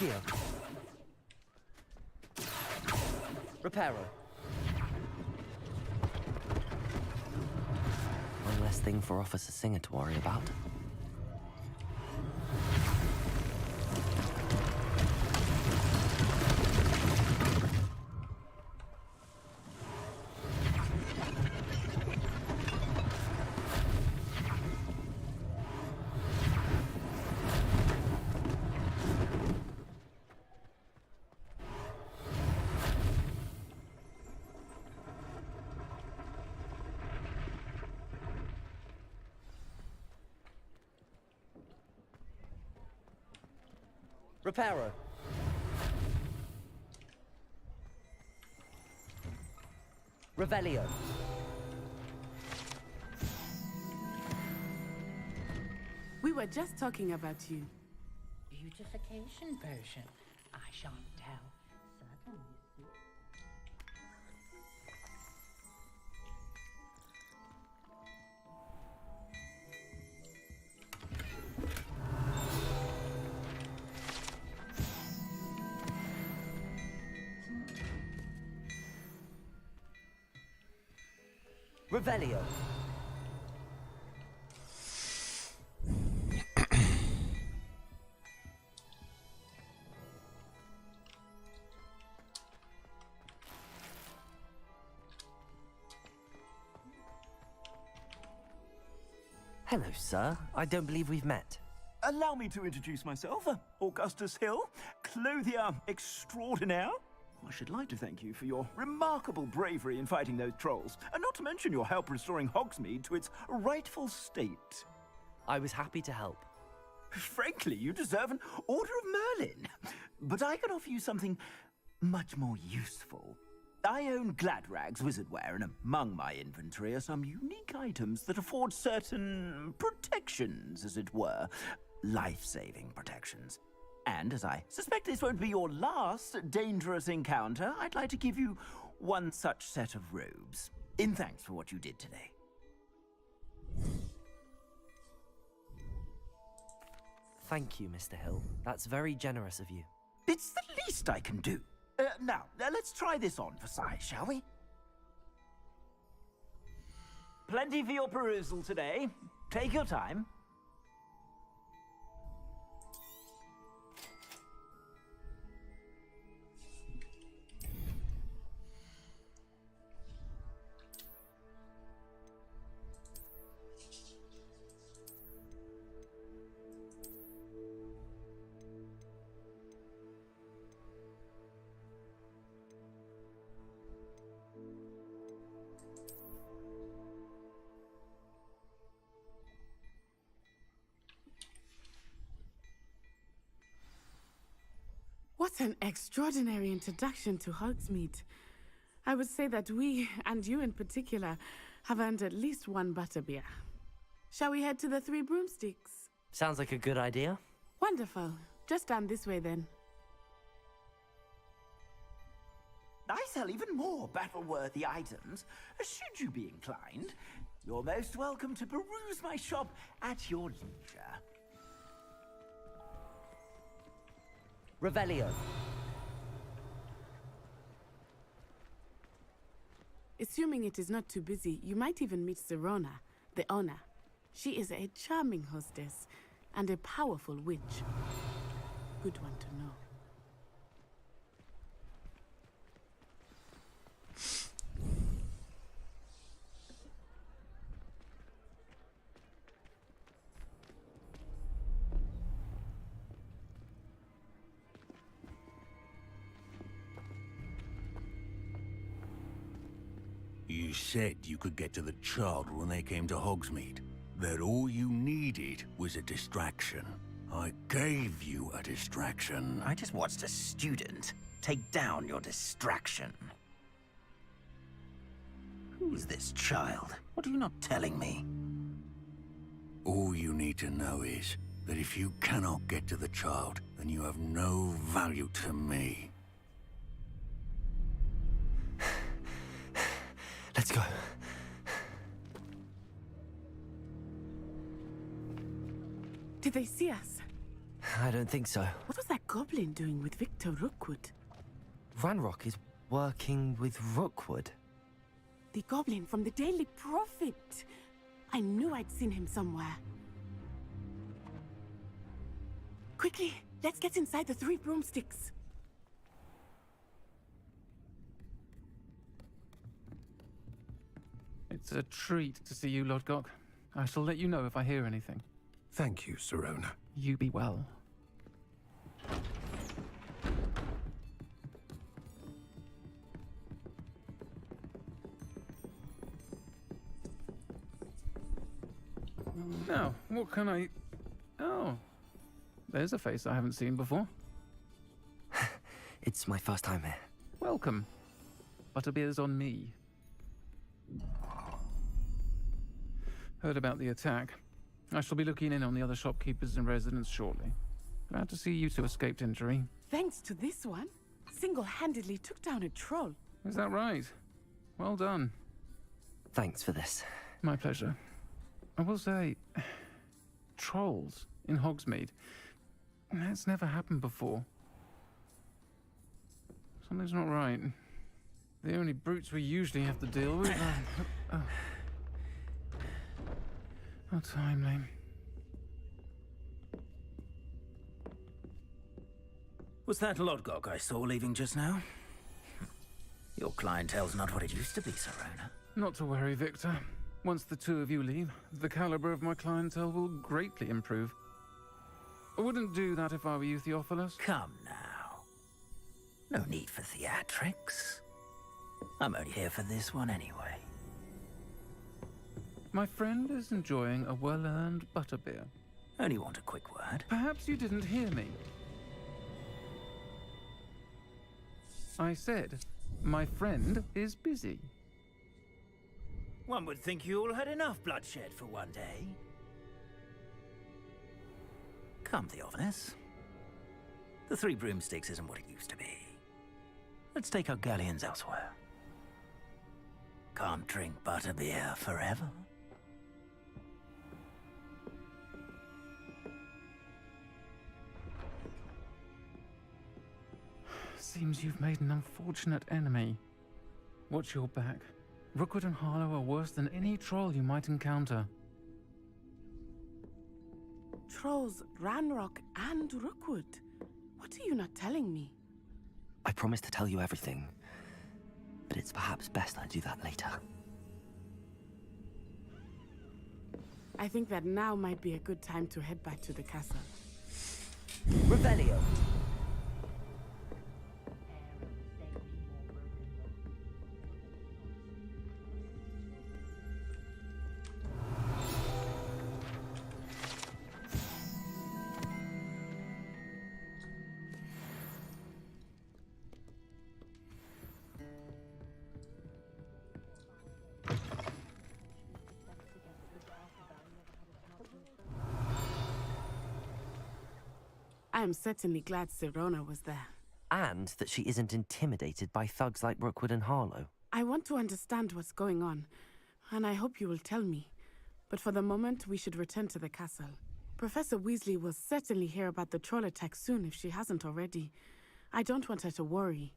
Accio. Reparo. One less thing for Officer Singer to worry about. Reparo. Revelio. We were just talking about you. Beautification potion. I shan't tell. Certainly. Revelio. Hello, sir. I don't believe we've met. Allow me to introduce myself. Augustus Hill, clothier extraordinaire. I should like to thank you for your remarkable bravery in fighting those trolls, and not to mention your help restoring Hogsmeade to its rightful state. I was happy to help. Frankly, you deserve an Order of Merlin. But I can offer you something much more useful. I own Gladrag's wizardware, and among my inventory are some unique items that afford certain protections, as it were. Life-saving protections. And as I suspect this won't be your last dangerous encounter, I'd like to give you one such set of robes, in thanks for what you did today. Thank you, Mr. Hill. That's very generous of you. It's the least I can do. Now, let's try this on for size, shall we? Plenty for your perusal today. Take your time. What an extraordinary introduction to Hogsmeade. I would say that we, and you in particular, have earned at least one butterbeer. Shall we head to the Three Broomsticks? Sounds like a good idea. Wonderful. Just down this way then. I sell even more battle-worthy items, should you be inclined. You're most welcome to peruse my shop at your leisure. Revelio. Assuming it is not too busy, you might even meet Serona, the owner. She is a charming hostess and a powerful witch. Good one to know. You said you could get to the child when they came to Hogsmeade. That all you needed was a distraction. I gave you a distraction. I just watched a student take down your distraction. Who's this child? What are you not telling me? All you need to know is that if you cannot get to the child, then you have no value to me. Let's go. Did they see us? I don't think so. What was that goblin doing with Victor Rookwood? Ranrock is working with Rookwood. The goblin from the Daily Prophet. I knew I'd seen him somewhere. Quickly, let's get inside the 3 broomsticks. It's a treat to see you, Lodgok. I shall let you know if I hear anything. Thank you, Sirona. You be well. Now, what can I... Oh, there's a face I haven't seen before. It's my first time here. Welcome. Butterbeer's on me. Heard about the attack. I shall be looking in on the other shopkeepers and residents shortly. Glad to see you two escaped injury. Thanks to this one, single-handedly took down a troll. Is that right? Well done. Thanks for this. My pleasure. I will say, trolls in Hogsmeade. That's never happened before. Something's not right. The only brutes we usually have to deal with are... How timely. Was that Lodgok I saw leaving just now? Your clientele's not what it used to be, Sirona. Not to worry, Victor. Once the 2 of you leave, the caliber of my clientele will greatly improve. I wouldn't do that if I were you, Theophilus. Come now. No need for theatrics. I'm only here for this one anyway. My friend is enjoying a well-earned butterbeer. Only want a quick word. Perhaps you didn't hear me. I said, my friend is busy. One would think you all had enough bloodshed for one day. Come, Theophilus. The 3 broomsticks isn't what it used to be. Let's take our galleons elsewhere. Can't drink butterbeer forever. Seems you've made an unfortunate enemy. Watch your back. Rookwood and Harlow are worse than any troll you might encounter. Trolls, Ranrock, and Rookwood. What are you not telling me? I promised to tell you everything, but it's perhaps best I do that later. I think that now might be a good time to head back to the castle. Revelio. I am certainly glad Sirona was there. And that she isn't intimidated by thugs like Rookwood and Harlow. I want to understand what's going on, and I hope you will tell me. But for the moment, we should return to the castle. Professor Weasley will certainly hear about the troll attack soon if she hasn't already. I don't want her to worry.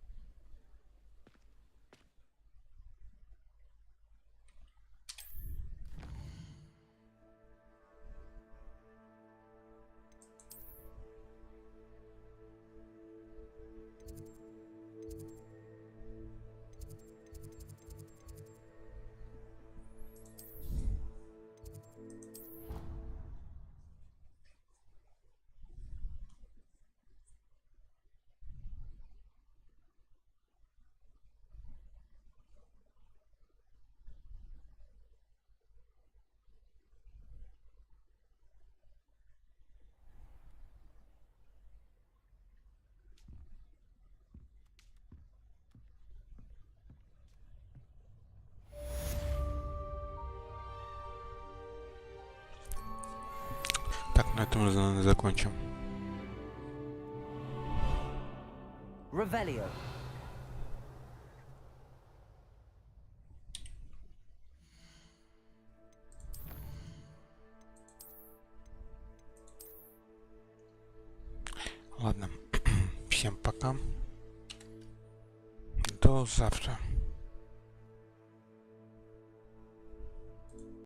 Так, на этом, наверное, закончим. Revelio. Ладно, всем пока. До завтра.